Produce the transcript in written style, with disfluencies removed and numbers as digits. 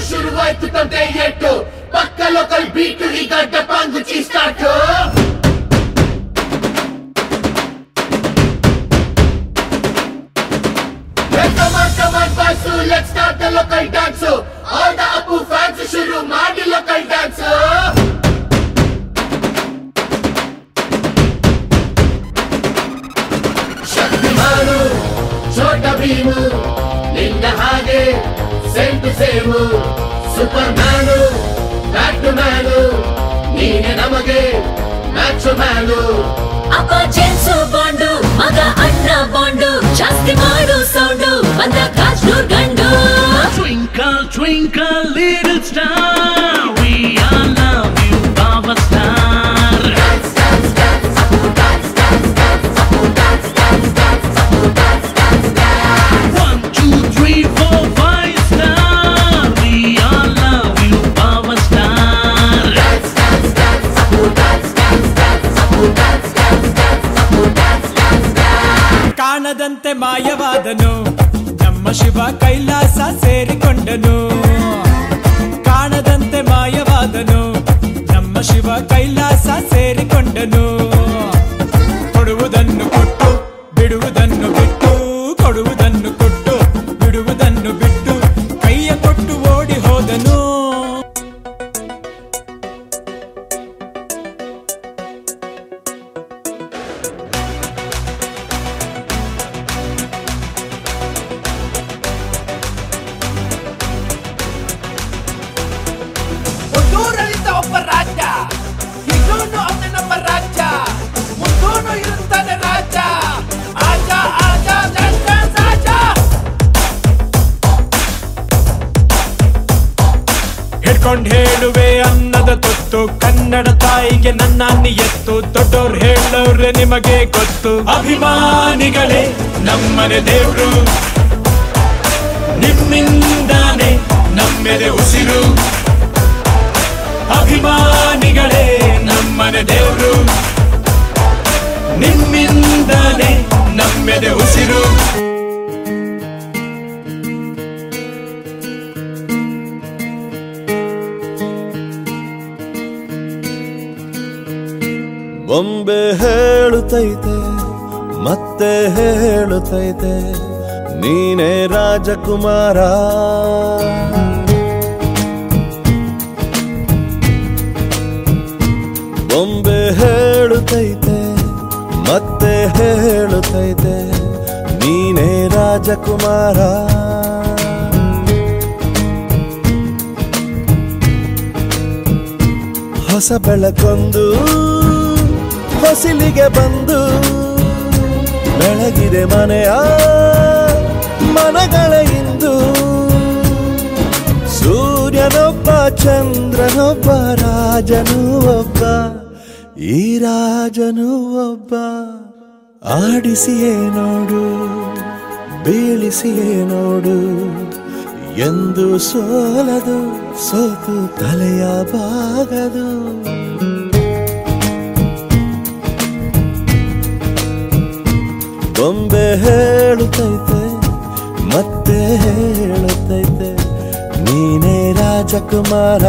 ಶುರುವಾಯ್ತು ತಂದೆ ಎಟ್ಟು ಪಕ್ಕ ಲೋಕಲ್ ಬೀಟು ಈಗ ಡಪಾಂಗುಚಿ start Come on, boys, let's start the local dance. All the Apu fans shuru maadi local dance. Shaktimanu, Chota Bheemu, ninna hage same to same. Supermanu, Batmanu, neene namage macho manu. Appa Jensu bondu, maga anna bondu, ಜಾಸ್ತಿ ಮಾಡು sound ಬಂದ ಕಾಜ್ನೂರ್ ಗಂಡು. Twinkle twinkle little star, we all love you our star. Dance dance dance, Apu dance dance dance, Apu dance dance dance, Apu dance dance dance. 1 2 3 4 5 star, we all love you our star. Dance dance dance, Apu dance dance dance, Apu dance dance dance, Apu dance dance dance. ಕಾಣದಂತೆ ಮಾಯವಾದನು ನಮ್ಮ ಶಿವ ಕೈಲಾಸ ಸೇರಿಕೊಂಡನು. ಕಾಣದಂತೆ ಮಾಯವಾದನು ನಮ್ಮ ಶಿವ ಕೈಲಾಸ ಸೇರಿಕೊಂಡನು. ಕೊಡುವುದನ್ನು ಕೊಟ್ಟು ಬಿಡುವುದನ್ನು ಬಿಟ್ಟು, ಕೊಡುವುದನ್ನು ಕೊಟ್ಟು ಬಿಡುವುದನ್ನು ಬಿಟ್ಟು, ಕೈಯ ಕೊಟ್ಟು ಓಡಿ ಹೋದನು. ಒಬ್ಬ ರಾಜ ಇದೂನು ಅವನ ನಮ್ಮ ರಾಜ, ಮುಂದೂನು ಇರುತ್ತಾನೆ ರಾಜ. ಆಜ ಆಜ ಜಂಡ ಸಾಜ. ಹಿಡ್ಕೊಂಡ್ ಹೇಳುವೆ ಅನ್ನದ ತುತ್ತು, ಕನ್ನಡ ತಾಯಿಗೆ ನನ್ನ ನಿಯತ್ತು. ದೊಡ್ಡೋರ್ ಹೇಳೋರೆ ನಿಮಗೆ ಗೊತ್ತು. ಅಭಿಮಾನಿಗಳೇ ನಮ್ಮನೆ ದೇವ್ರು, ನಿಮ್ಮಿಂದಾನೆ ನಮ್ಮೆದೆ ಉಸಿರು. ಅಭಿಮಾನಿಗಳೇ ನಮ್ಮನೆ ದೇವ್ರು, ನಿಮ್ಮಿಂದಾನೆ ನಮ್ಮೆದೆ ಉಸಿರು. ಬೊಂಬೆ ಹೇಳುತ್ತೈತೆ ಮತ್ತೆ ಹೇಳುತ್ತೈತೆ, ನೀನೇ ರಾಜಕುಮಾರ. ಬೊಂಬೆ ಹೇಳುತ್ತೈತೆ ಮತ್ತೆ ಹೇಳುತ್ತೈತೆ, ನೀನೇ ರಾಜಕುಮಾರ. ಹೊಸ ಬೆಳಕೊಂದು ಹೊಸಿಲಿಗೆ ಬಂದು ಬೆಳಗಿದೆ ಮನೆಯ ಮನಗಳ ಇಂದು. ಸೂರ್ಯನೊಬ್ಬ ಚಂದ್ರನೊಬ್ಬ ರಾಜನು ಒಬ್ಬ, ಈ ರಾಜನು ಒಬ್ಬ. ಆಡಿಸಿಯೇ ನೋಡು ಬೀಳಿಸಿಯೇ ನೋಡು, ಎಂದು ಸೋಲದು ಸೋತು ತಲೆಯ ಬಾಗದು. ಬೊಂಬೆ ಹೇಳುತ್ತೈತೆ ಮತ್ತೆ ಹೇಳುತ್ತೈತೆ, ನೀನೇ ರಾಜಕುಮಾರ.